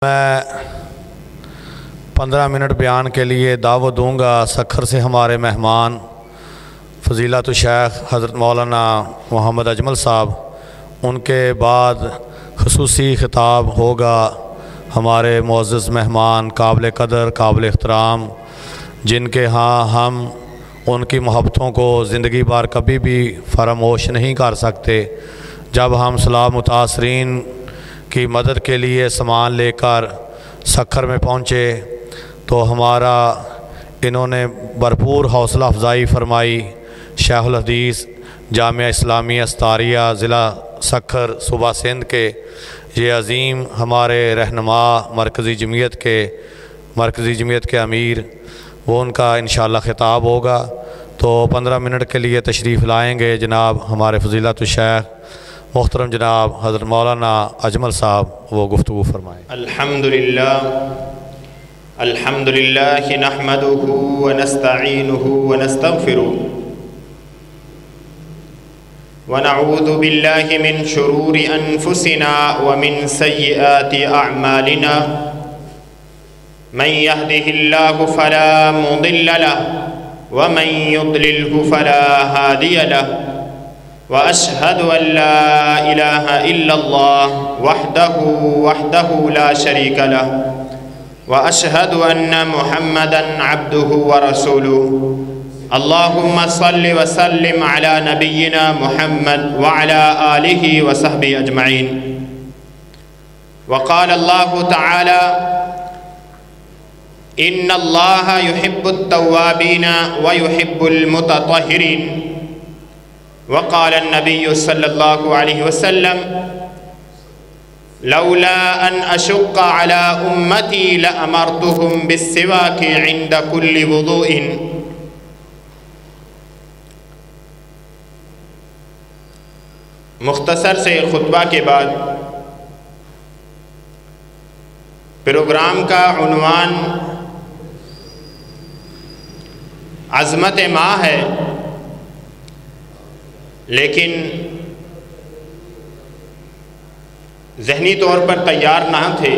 میں 15 منٹ بیان کے لیے دعوت دوں گا سکھر سے ہمارے مہمان فضیلت الشیخ حضرت مولانا محمد اجمل صاحب، ان کے بعد خصوصی خطاب ہوگا ہمارے معزز مہمان قابل قدر قابل احترام، جن کے ہاں ہم ان کی محبتوں کو زندگی بھر کبھی بھی فراموش نہیں کر سکتے۔ جب ہم سلام متاثرین کی مدد کے لیے سامان لے کر سکھر میں پہنچے تو ہمارا انہوں نے بھرپور حوصلہ افزائی فرمائی۔ شیخ الحدیث جامعہ اسلامیہ استاریہ ضلع سکھر صوبہ سندھ کے یہ عظیم ہمارے رہنما مرکزی جمعیت کے امیر، وہ ان کا انشاءاللہ خطاب ہوگا، تو 15 منٹ کے لیے تشریف لائیں گے جناب ہمارے فضیلت الشیخ محترم جناب حضرت مولانا اجمل صاحب، وہ گفتگو فرمائیں۔ الحمدللہ نحمدہ ونستعینہ ونستغفرہ ونعوذ باللہ من شرور انفسنا ومن سیئات اعمالنا من يهده اللہ فلا مضل له ومن يضلله فلا هادی له وأشهد أن لا إله إلا الله وحده لا شريك له وأشهد أن محمدًا عبده ورسوله اللهم صل وسلم على نبينا محمد وعلى آله وصحبه أجمعين۔ وقال الله تعالى إن الله يحب التوابين ويحب المتطهرين۔ وقال النبي صلى الله عليه وسلم لولا أن أشق على أمتي لأمرتهم بالسواك عند كل وضوء۔ مختصر سے خطبہ کے بعد پروگرام کا عنوان عظمت ماں ہے، لیکن ذہنی طور پر تیار نہ تھے،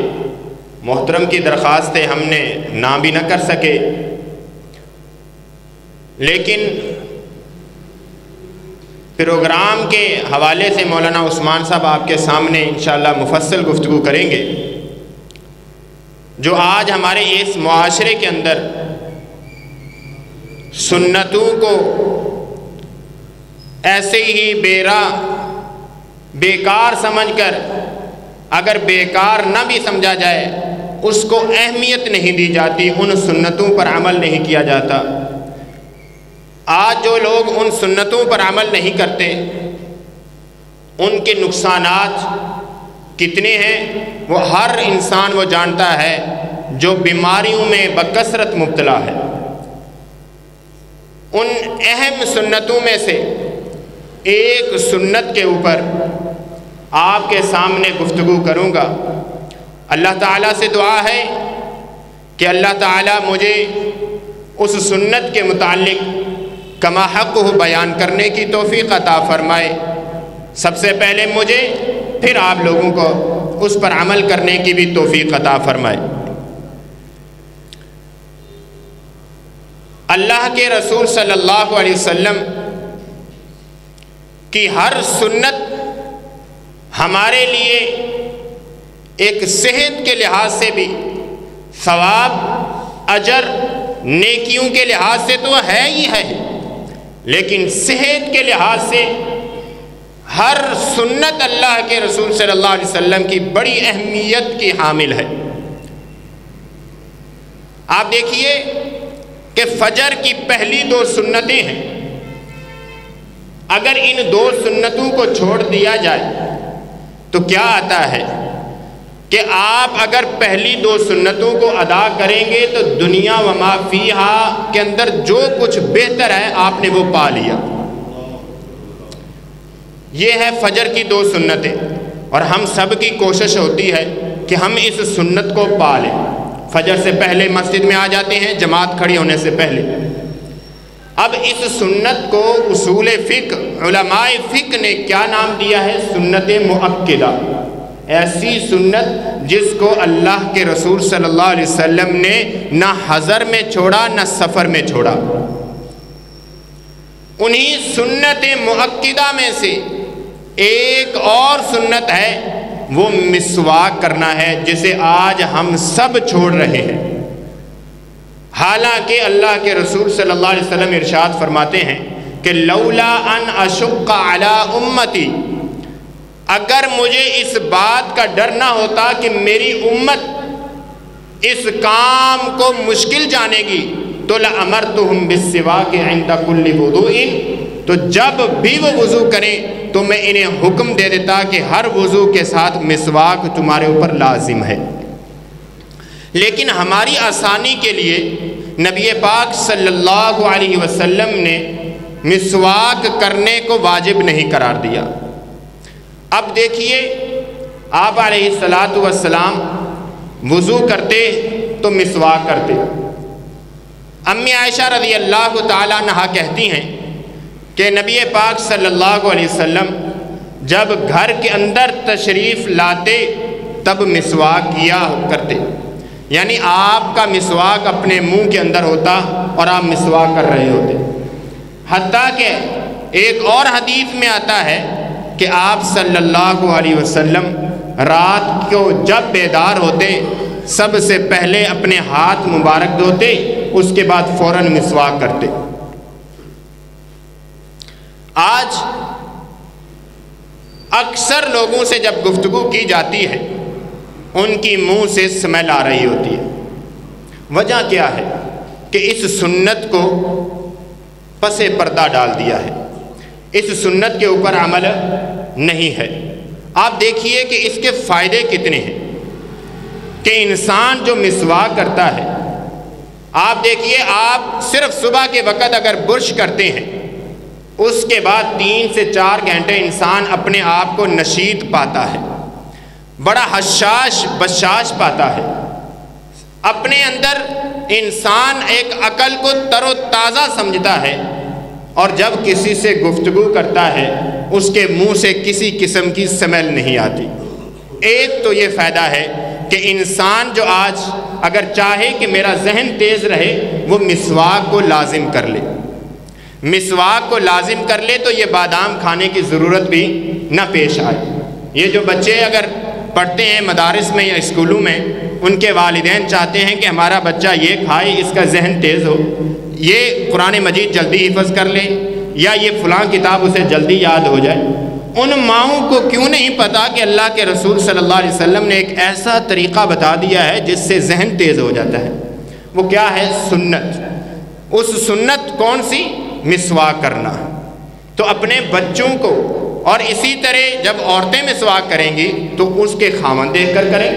محترم کی درخواست ہم نے نہ بھی نہ کر سکے، لیکن پروگرام کے حوالے سے مولانا عثمان صاحب آپ کے سامنے انشاءاللہ مفصل گفتگو کریں گے۔ جو آج ہمارے اس معاشرے کے اندر سنتوں کو ایسے ہی بیکار سمجھ کر، اگر بیکار نہ بھی سمجھا جائے اس کو اہمیت نہیں دی جاتی، ان سنتوں پر عمل نہیں کیا جاتا۔ آج جو لوگ ان سنتوں پر عمل نہیں کرتے ان کے نقصانات کتنے ہیں وہ ہر انسان وہ جانتا ہے جو بیماریوں میں بکثرت مبتلا ہے۔ ان اہم سنتوں میں سے ایک سنت کے اوپر آپ کے سامنے گفتگو کروں گا۔ اللہ تعالیٰ سے دعا ہے کہ اللہ تعالیٰ مجھے اس سنت کے متعلق کما حق بیان کرنے کی توفیق عطا فرمائے، سب سے پہلے مجھے پھر آپ لوگوں کو اس پر عمل کرنے کی بھی توفیق عطا فرمائے۔ اللہ کے رسول صلی اللہ علیہ وسلم کی ہر سنت ہمارے لیے ایک صحت کے لحاظ سے بھی، ثواب اجر نیکیوں کے لحاظ سے تو ہے ہی ہے، لیکن صحت کے لحاظ سے ہر سنت اللہ کے رسول صلی اللہ علیہ وسلم کی بڑی اہمیت کی حامل ہے۔ آپ دیکھیے کہ فجر کی پہلی 2 سنتیں ہیں، اگر ان 2 سنتوں کو چھوڑ دیا جائے تو کیا آتا ہے کہ آپ اگر پہلی 2 سنتوں کو ادا کریں گے تو دنیا و ما فیہا کے اندر جو کچھ بہتر ہے آپ نے وہ پا لیا۔ یہ ہے فجر کی 2 سنتیں، اور ہم سب کی کوشش ہوتی ہے کہ ہم اس سنت کو پا لیں۔ فجر سے پہلے مسجد میں آ جاتے ہیں جماعت کھڑی ہونے سے پہلے۔ اب اس سنت کو اصول فقہ، علماء فقہ نے کیا نام دیا ہے؟ سنت مؤکدہ۔ ایسی سنت جس کو اللہ کے رسول صلی اللہ علیہ وسلم نے نہ حضر میں چھوڑا نہ سفر میں چھوڑا۔ انہی سنت مؤکدہ میں سے ایک اور سنت ہے، وہ مسواک کرنا ہے، جسے آج ہم سب چھوڑ رہے ہیں۔ حالانکہ اللہ کے رسول صلی اللہ علیہ وسلم ارشاد فرماتے ہیں کہ لولا ان اشق علی امتی، اگر مجھے اس بات کا ڈر نہ ہوتا کہ میری امت اس کام کو مشکل جانے گی تو لأمرتہم بالسواک عند کل وضوء، تو جب بھی وہ وضو کریں تو میں انہیں حکم دے دیتا کہ ہر وضو کے ساتھ مسواک تمہارے اوپر لازم ہے۔ لیکن ہماری آسانی کے لیے نبی پاک صلی اللہ علیہ وسلم نے مسواک کرنے کو واجب نہیں قرار دیا۔ اب دیکھیے، آپ علیہ السلام وضو کرتے تو مسواک کرتے۔ امی عائشہ رضی اللہ تعالیٰ عنہا کہتی ہیں کہ نبی پاک صلی اللہ علیہ وسلم جب گھر کے اندر تشریف لاتے تب مسواک کیا کرتے، یعنی آپ کا مسواک اپنے منہ کے اندر ہوتا اور آپ مسواک کر رہے ہوتے۔ حتیٰ کہ ایک اور حدیث میں آتا ہے کہ آپ صلی اللہ علیہ وسلم رات کو جب بیدار ہوتے سب سے پہلے اپنے ہاتھ مبارک دھوتے، اس کے بعد فوراً مسواک کرتے۔ آج اکثر لوگوں سے جب گفتگو کی جاتی ہے ان کی منہ سے اسمیل آ رہی ہوتی ہے۔ وجہ کیا ہے؟ کہ اس سنت کو پس پردہ ڈال دیا ہے، اس سنت کے اوپر عمل نہیں ہے۔ آپ دیکھیے کہ اس کے فائدے کتنے ہیں کہ انسان جو مسواک کرتا ہے، آپ دیکھیے، آپ صرف صبح کے وقت اگر برش کرتے ہیں اس کے بعد 3 سے 4 گھنٹے انسان اپنے آپ کو نشیط پاتا ہے، بڑا حشاش بشاش پاتا ہے، اپنے اندر انسان ایک عقل کو تر و تازہ سمجھتا ہے، اور جب کسی سے گفتگو کرتا ہے اس کے منہ سے کسی قسم کی سمیل نہیں آتی۔ ایک تو یہ فائدہ ہے کہ انسان جو آج اگر چاہے کہ میرا ذہن تیز رہے وہ مسواک کو لازم کر لے، مسواک کو لازم کر لے تو یہ بادام کھانے کی ضرورت بھی نہ پیش آئے۔ یہ جو بچے اگر پڑھتے ہیں مدارس میں یا اسکولوں میں، ان کے والدین چاہتے ہیں کہ ہمارا بچہ یہ کھائے، اس کا ذہن تیز ہو، یہ قرآن مجید جلدی حفظ کر لے، یا یہ فلاں کتاب اسے جلدی یاد ہو جائے۔ ان ماؤں کو کیوں نہیں پتا کہ اللہ کے رسول صلی اللہ علیہ وسلم نے ایک ایسا طریقہ بتا دیا ہے جس سے ذہن تیز ہو جاتا ہے؟ وہ کیا ہے؟ سنت۔ اس سنت کون سی؟ مسواک کرنا۔ تو اپنے بچوں کو، اور اسی طرح جب عورتیں مسواک کریں گی تو اس کے خاوند دیکھ کر کریں،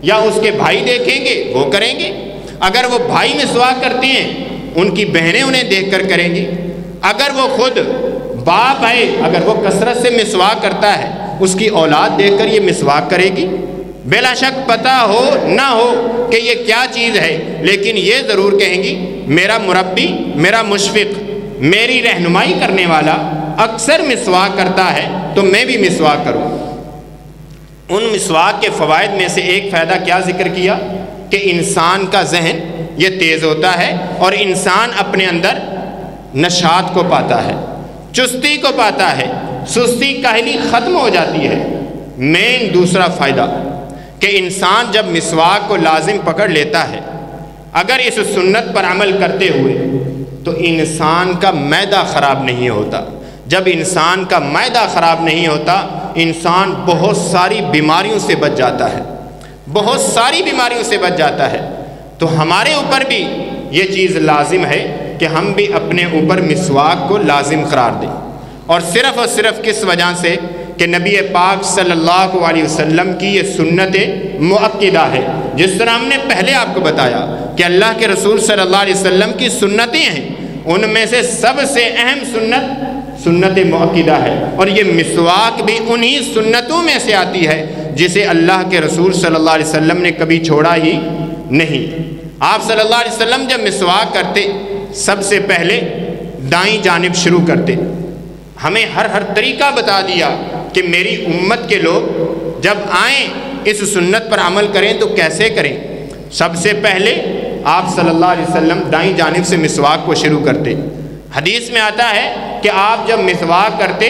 یا اس کے بھائی دیکھیں گے وہ کریں گے۔ اگر وہ بھائی مسواک کرتے ہیں ان کی بہنیں انہیں دیکھ کر کریں گی۔ اگر وہ خود باپ ہے، اگر وہ کثرت سے مسواک کرتا ہے، اس کی اولاد دیکھ کر یہ مسواک کرے گی۔ بلا شک پتہ ہو نہ ہو کہ یہ کیا چیز ہے، لیکن یہ ضرور کہیں گی میرا مربی، میرا مشفق، میری رہنمائی کرنے والا اکثر مسواک کرتا ہے تو میں بھی مسواک کروں۔ ان مسواک کے فوائد میں سے ایک فائدہ کیا ذکر کیا کہ انسان کا ذہن یہ تیز ہوتا ہے اور انسان اپنے اندر نشاط کو پاتا ہے، چستی کو پاتا ہے، سستی کاہلی ختم ہو جاتی ہے۔ مین دوسرا فائدہ کہ انسان جب مسواک کو لازم پکڑ لیتا ہے، اگر اس سنت پر عمل کرتے ہوئے، تو انسان کا معدہ خراب نہیں ہوتا۔ جب انسان کا معدہ خراب نہیں ہوتا، انسان بہت ساری بیماریوں سے بچ جاتا ہے، بہت ساری بیماریوں سے بچ جاتا ہے۔ تو ہمارے اوپر بھی یہ چیز لازم ہے کہ ہم بھی اپنے اوپر مسواک کو لازم قرار دیں، اور صرف کس وجہ سے کہ نبی پاک صلی اللہ علیہ وسلم کی یہ سنت مؤکدہ ہے۔ جس طرح ہم نے پہلے آپ کو بتایا کہ اللہ کے رسول صلی اللہ علیہ وسلم کی سنتیں ہیں، ان میں سے سب سے اہم سنت مؤکدہ ہے، اور یہ مسواک بھی انہی سنتوں میں سے آتی ہے جسے اللہ کے رسول صلی اللہ علیہ وسلم نے کبھی چھوڑا ہی نہیں۔ آپ صلی اللہ علیہ وسلم جب مسواک کرتے سب سے پہلے دائیں جانب شروع کرتے۔ ہمیں ہر طریقہ بتا دیا کہ میری امت کے لوگ جب آئیں اس سنت پر عمل کریں تو کیسے کریں؟ سب سے پہلے آپ صلی اللہ علیہ وسلم دائیں جانب سے مسواک کو شروع کرتے۔ حدیث میں آتا ہے کہ آپ جب مسواک کرتے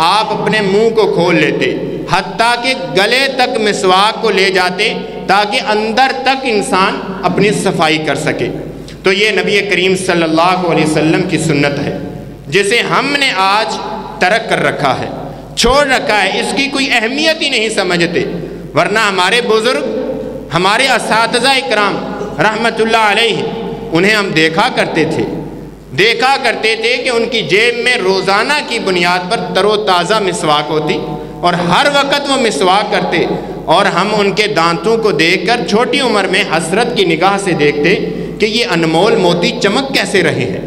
آپ اپنے منہ کو کھول لیتے، حتیٰ کہ گلے تک مسواک کو لے جاتے تاکہ اندر تک انسان اپنی صفائی کر سکے۔ تو یہ نبی کریم صلی اللہ علیہ وسلم کی سنت ہے جسے ہم نے آج ترک کر رکھا ہے، چھوڑ رکھا ہے، اس کی کوئی اہمیت ہی نہیں سمجھتے۔ ورنہ ہمارے بزرگ، ہمارے اساتذہ اکرام رحمت اللہ علیہ، انہیں ہم دیکھا کرتے تھے کہ ان کی جیب میں روزانہ کی بنیاد پر تر و تازہ مسواک ہوتی اور ہر وقت وہ مسواک کرتے، اور ہم ان کے دانتوں کو دیکھ کر چھوٹی عمر میں حسرت کی نگاہ سے دیکھتے کہ یہ انمول موتی چمک کیسے رہے ہیں،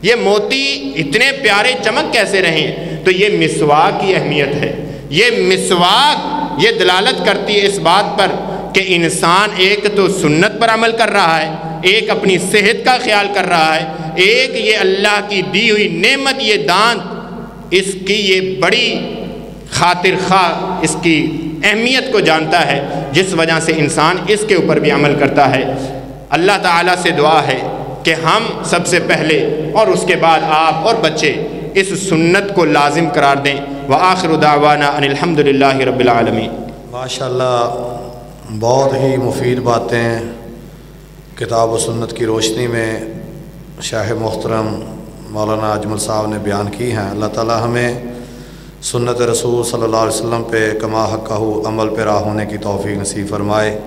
یہ موتی اتنے پیارے چمک کیسے رہے ہیں۔ تو یہ مسواک کی اہمیت ہے۔ یہ مسواک یہ دلالت کرتی ہے اس بات پر کہ انسان ایک تو سنت پر عمل کر رہا ہے، ایک اپنی صحت کا خیال کر رہا ہے، ایک یہ اللہ کی دی ہوئی نعمت، یہ دانت، اس کی یہ بڑی خاطر خواہ، اس کی اہمیت کو جانتا ہے، جس وجہ سے انسان اس کے اوپر بھی عمل کرتا ہے۔ اللہ تعالیٰ سے دعا ہے کہ ہم سب سے پہلے اور اس کے بعد آپ اور بچے اس سنت کو لازم قرار دیں۔ وآخر دعوانا ان الحمد للہ رب العالمین۔ ماشاءاللہ بہت ہی مفید باتیں کتاب و سنت کی روشنی میں شیخ محترم مولانا اجمل صاحب نے بیان کی ہیں۔ اللہ تعالی ہمیں سنت رسول صلی اللہ علیہ وسلم پہ کما حقہ عمل پیرا ہونے کی توفیق نصیب فرمائے۔